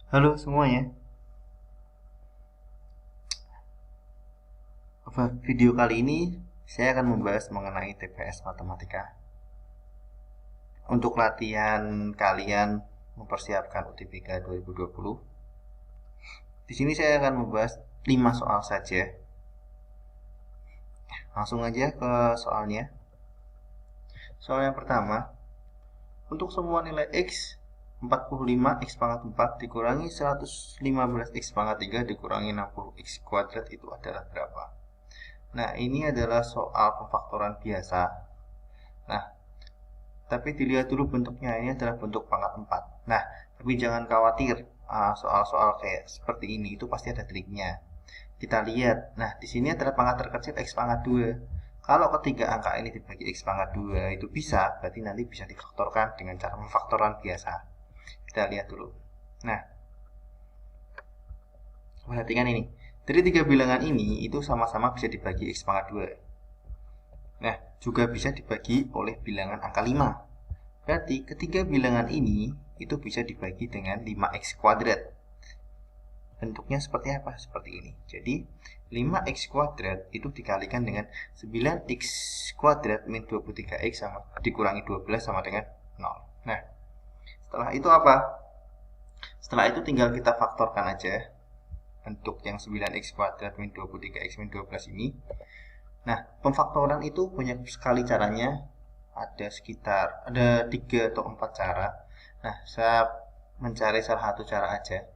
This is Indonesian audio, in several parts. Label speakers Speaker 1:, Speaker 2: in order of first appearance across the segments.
Speaker 1: Halo semuanya. Video kali ini saya akan membahas mengenai TPS Matematika. Untuk latihan kalian mempersiapkan UTBK 2020. Di sini saya akan membahas 5 soal saja. Langsung aja ke soalnya. Soal yang pertama, untuk semua nilai X 45 X pangkat 4 dikurangi 115 X pangkat 3 dikurangi 60 X kuadrat itu adalah berapa? Nah, ini adalah soal pemfaktoran biasa. Nah, tapi dilihat dulu bentuknya, ini adalah bentuk pangkat 4. Nah, tapi jangan khawatir, soal-soal kayak seperti ini itu pasti ada triknya. Kita lihat. Nah, di sini adalah pangkat terkecil X pangkat 2. Kalau ketiga angka ini dibagi X pangkat 2 itu bisa, berarti nanti bisa difaktorkan dengan cara pemfaktoran biasa. Kita lihat dulu. Nah, perhatikan ini. Dari tiga bilangan ini itu sama-sama bisa dibagi X pangkat 2. Nah, juga bisa dibagi oleh bilangan angka 5. Berarti ketiga bilangan ini itu bisa dibagi dengan 5x kuadrat. Bentuknya seperti apa? Seperti ini. Jadi 5x kuadrat itu dikalikan dengan 9x kuadrat min 23x sama dikurangi 12 sama dengan 0. Nah, setelah itu apa? Setelah itu tinggal kita faktorkan aja bentuk yang 9x kuadrat min 23x min 12 ini. Nah, pemfaktoran itu banyak sekali caranya. Ada 3 atau 4 cara. Nah, saya mencari salah satu cara aja.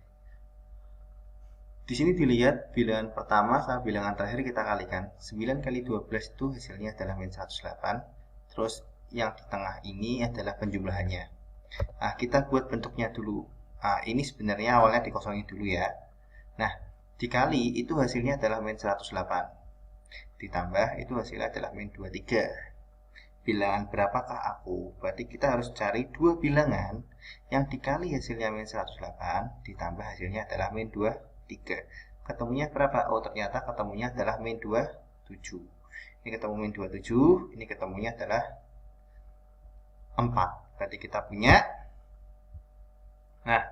Speaker 1: Di sini dilihat bilangan pertama sama bilangan terakhir kita kalikan. 9 kali 12 itu hasilnya adalah min 108. Terus yang di tengah ini adalah penjumlahannya. Nah, kita buat bentuknya dulu. Nah, ini sebenarnya awalnya dikosongin dulu ya. Nah, dikali itu hasilnya adalah min 108. Ditambah itu hasilnya adalah min 23. Bilangan berapakah aku? Berarti kita harus cari dua bilangan yang dikali hasilnya min 108 ditambah hasilnya adalah min 23. Ketemunya berapa? Oh, ternyata ketemunya adalah min 27. Ini ketemu min 27, ini ketemunya adalah 4. Berarti kita punya. Nah,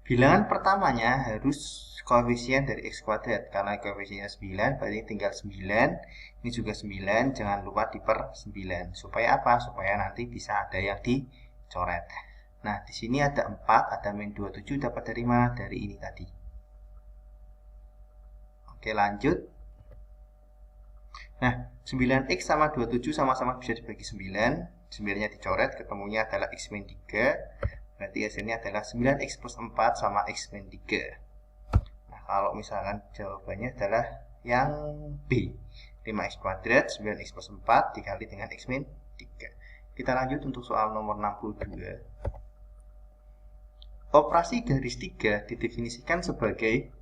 Speaker 1: bilangan pertamanya harus koefisien dari X kuadrat. Karena koefisiennya 9, berarti tinggal 9. Ini juga 9, jangan lupa diper 9. Supaya apa? Supaya nanti bisa ada yang dicoret. Nah, di sini ada 4, ada min 27, dapat dari mana? Dari ini tadi. Oke, lanjut. Nah, 9x sama 27 sama-sama bisa dibagi 9. 9-nya dicoret, ketemunya adalah x min 3. Berarti hasilnya adalah 9x plus 4 sama x min 3. Nah, kalau misalkan jawabannya adalah yang B. 5x kuadrat, 9x plus 4 dikali dengan x min 3. Kita lanjut untuk soal nomor 62. Operasi garis 3 didefinisikan sebagai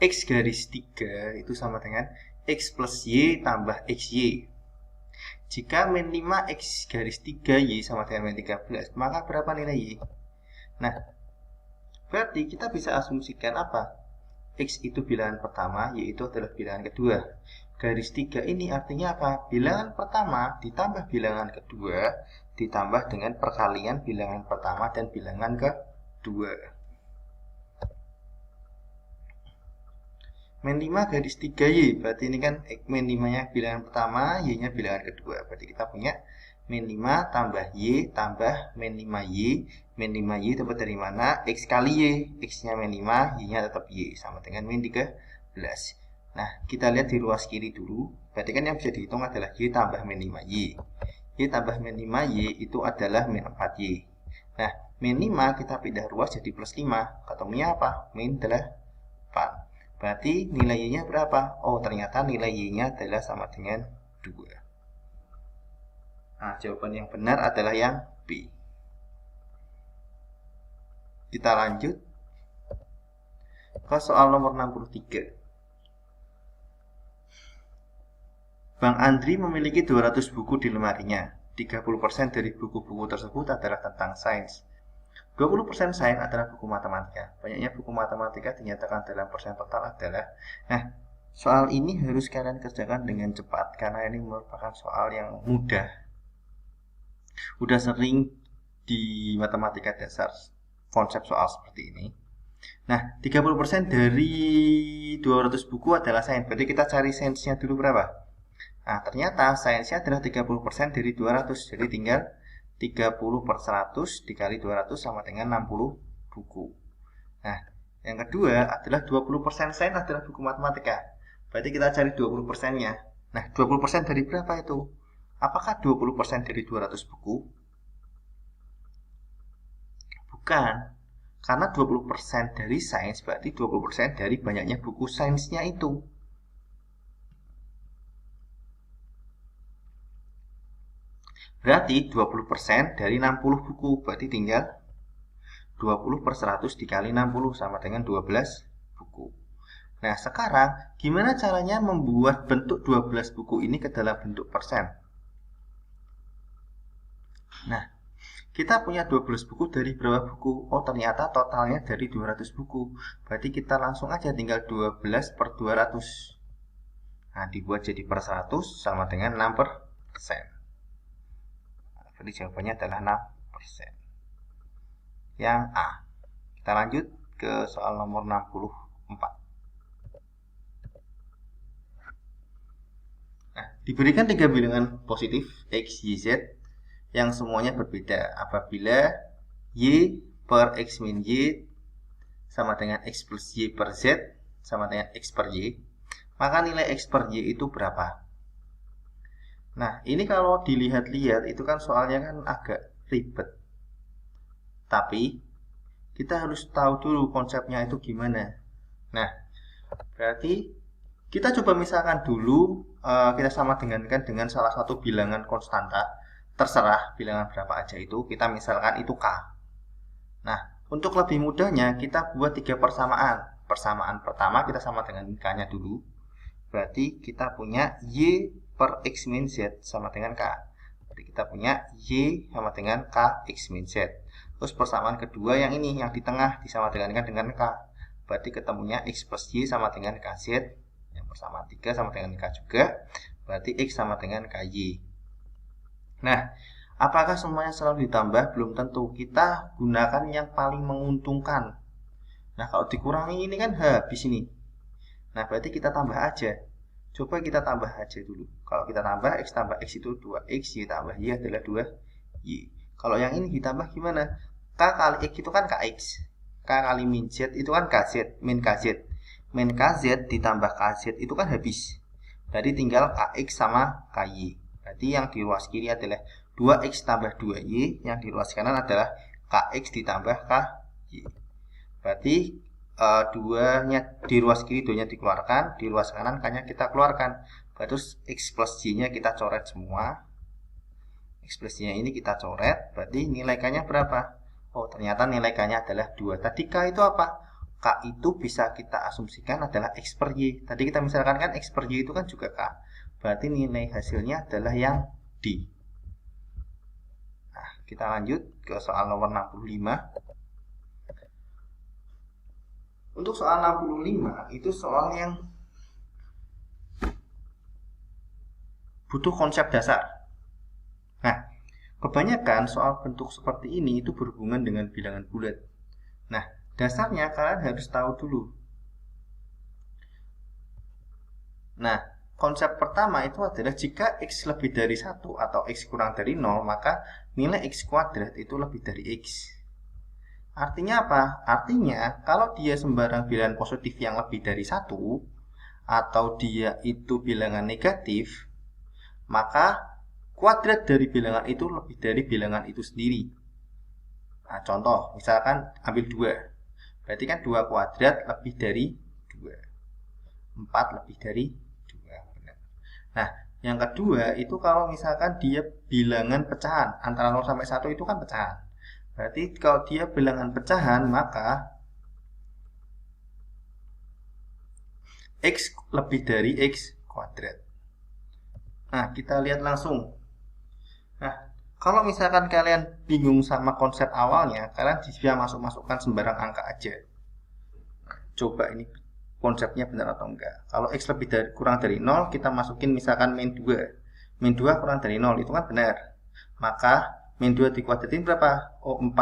Speaker 1: x garis 3 itu sama dengan x plus y tambah xy. Jika min 5x garis 3y sama dengan min 13, maka berapa nilai y? Nah, berarti kita bisa asumsikan apa? X itu bilangan pertama, y itu adalah bilangan kedua. Garis 3 ini artinya apa? Bilangan pertama ditambah bilangan kedua ditambah dengan perkalian bilangan pertama dan bilangan kedua. Min 5 garis 3y, berarti ini kan min 5-nya bilangan pertama, y-nya bilangan kedua. Berarti kita punya min 5 tambah y tambah min 5y. Min 5y dapat dari mana? X kali y. X-nya min 5, y-nya tetap y. Sama dengan min 13. Nah, kita lihat di ruas kiri dulu. Berarti kan yang bisa dihitung adalah y tambah min 5y. Y tambah min 5y itu adalah min 4y. Nah, min 5 kita pindah ruas jadi plus 5. Ketemunya apa? Min 8. Berarti nilai y-nya berapa? Oh, ternyata nilai y-nya adalah sama dengan 2. Nah, jawaban yang benar adalah yang B. Kita lanjut ke soal nomor 63. Bang Andri memiliki 200 buku di lemarinya. 30% dari buku-buku tersebut adalah tentang sains. 20% sains adalah buku matematika. Banyaknya buku matematika dinyatakan dalam persen total adalah. Nah, soal ini harus kalian kerjakan dengan cepat karena ini merupakan soal yang mudah. Udah sering di matematika dasar konsep soal seperti ini. Nah, 30% dari 200 buku adalah sains. Berarti kita cari sainsnya dulu berapa? Nah, ternyata sainsnya adalah 30% dari 200. Jadi tinggal 30 per 100 dikali 200 sama dengan 60 buku. Nah, yang kedua adalah 20% sains adalah buku matematika. Berarti kita cari 20%-nya. Nah, 20% dari berapa itu? Apakah 20% dari 200 buku? Bukan. Karena 20% dari sains berarti 20% dari banyaknya buku sainsnya itu. Berarti 20% dari 60 buku. Berarti tinggal 20 per 100 dikali 60 sama dengan 12 buku. Nah, sekarang gimana caranya membuat bentuk 12 buku ini ke dalam bentuk persen? Nah, kita punya 12 buku dari berapa buku? Oh, ternyata totalnya dari 200 buku. Berarti kita langsung aja tinggal 12 per 200. Nah, dibuat jadi per 100 sama dengan 6%. Jadi jawabannya adalah 6%. Yang A. Kita lanjut ke soal nomor 64. Nah, diberikan 3 bilangan positif X, Y, Z yang semuanya berbeda apabila Y per X min Y sama dengan X plus Y per Z sama dengan X per Y, maka nilai X per Y itu berapa? Nah, ini kalau dilihat-lihat itu kan soalnya kan agak ribet. Tapi kita harus tahu dulu konsepnya itu gimana. Nah, berarti kita coba misalkan dulu kita sama dengan salah satu bilangan konstanta. Terserah bilangan berapa aja itu, kita misalkan itu K. Nah, untuk lebih mudahnya kita buat 3 persamaan. Persamaan pertama kita sama dengan K-nya dulu. Berarti kita punya Y per X min Z sama dengan K. Berarti kita punya Y sama dengan K X min Z. Terus persamaan kedua yang ini, yang di tengah disama dengan K. Berarti ketemunya X plus Y sama dengan KZ. Yang persamaan 3 sama dengan K juga. Berarti X sama dengan KY. Nah, apakah semuanya selalu ditambah? Belum tentu. Kita gunakan yang paling menguntungkan. Nah, kalau dikurangi ini kan habis ini. Nah, berarti kita tambah aja. Coba kita tambah aja dulu. Kalau kita tambah X itu 2X, Y tambah Y adalah 2Y. Kalau yang ini ditambah gimana? K kali X itu kan KX. K kali min Z itu kan KZ, min KZ. Min KZ ditambah KZ itu kan habis. Berarti tinggal KX sama KY. Berarti yang di ruas kiri adalah 2X tambah 2Y. Yang di ruas kanan adalah KX ditambah KY. Berarti 2-nya di ruas kiri 2-nya dikeluarkan, di ruas kanan K-nya kita keluarkan. Berarti terus X plus Y-nya kita coret semua. X plus Y-nya ini kita coret, berarti nilai K-nya berapa? Oh, ternyata nilai K-nya adalah 2. Tadi K itu apa? K itu bisa kita asumsikan adalah X per Y. Tadi kita misalkan kan X per Y itu kan juga K. Berarti nilai hasilnya adalah yang D. Nah, kita lanjut ke soal nomor 65. Untuk soal 65 itu soal yang butuh konsep dasar. Nah, kebanyakan soal bentuk seperti ini itu berhubungan dengan bilangan bulat. Nah, dasarnya kalian harus tahu dulu. Nah, konsep pertama itu adalah jika X lebih dari 1 atau X kurang dari 0, maka nilai X kuadrat itu lebih dari X. Artinya apa? Artinya kalau dia sembarang bilangan positif yang lebih dari 1 atau dia itu bilangan negatif, maka kuadrat dari bilangan itu lebih dari bilangan itu sendiri. Nah, contoh, misalkan ambil 2. Berarti kan 2 kuadrat lebih dari 2. 4 lebih dari 2. Nah, yang kedua itu kalau misalkan dia bilangan pecahan, antara 0 sampai 1 itu kan pecahan. Berarti kalau dia bilangan pecahan, maka X lebih dari X kuadrat. Nah, kita lihat langsung. Nah, kalau misalkan kalian bingung sama konsep awalnya, kalian bisa masukkan sembarang angka aja. Coba ini konsepnya benar atau enggak. Kalau X lebih dari kurang dari 0, kita masukin misalkan min 2. Min 2 kurang dari 0, itu kan benar. Maka min 2 dikuadratin berapa? Oh, 4.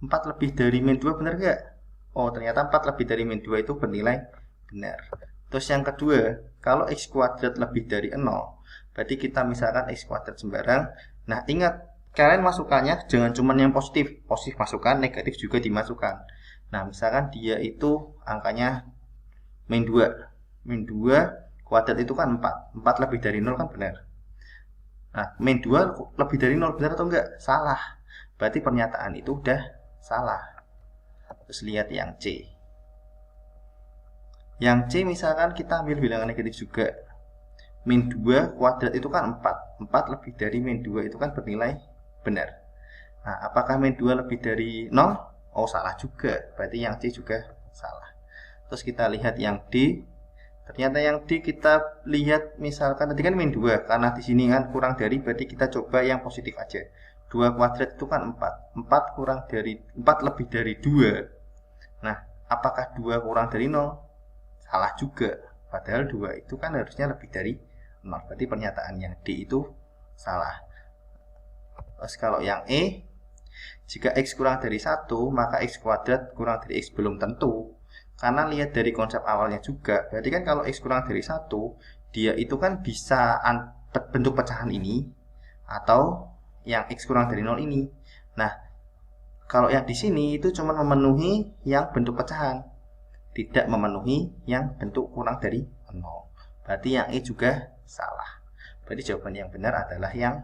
Speaker 1: 4 lebih dari min 2 benar enggak? oh ternyata 4 lebih dari min 2 itu bernilai benar. Terus yang kedua, kalau x kuadrat lebih dari 0, berarti kita misalkan x kuadrat sembarang. Nah ingat, kalian masukkannya jangan cuma yang positif. Positif masukkan, negatif juga dimasukkan. Nah misalkan dia itu angkanya min 2. Min 2 kuadrat itu kan 4. 4 lebih dari 0 kan benar. Nah min 2 lebih dari 0 benar atau enggak? Salah. Berarti pernyataan itu udah salah. Terus lihat yang C. Yang C misalkan kita ambil bilangan negatif juga. Min 2 kuadrat itu kan 4. 4 lebih dari min 2 itu kan bernilai benar. Nah, apakah min 2 lebih dari 0? Oh, salah juga. Berarti yang C juga salah. Terus kita lihat yang D. Ternyata yang D kita lihat misalkan tadi kan min 2. Karena di sini kan kurang dari, berarti kita coba yang positif aja. 2 kuadrat itu kan 4. 4 kurang dari 4 lebih dari 2. Nah, apakah 2 kurang dari 0? Salah juga. Padahal 2 itu kan harusnya lebih dari 0. Berarti pernyataan yang D itu salah. Terus kalau yang E, jika x kurang dari 1, maka x kuadrat kurang dari x belum tentu. Karena lihat dari konsep awalnya juga, berarti kan kalau x kurang dari 1, dia itu kan bisa bentuk pecahan ini, atau yang x kurang dari 0 ini. Nah, kalau yang di sini itu cuma memenuhi yang bentuk pecahan, tidak memenuhi yang bentuk kurang dari 0. Berarti yang E juga salah. Berarti jawaban yang benar adalah yang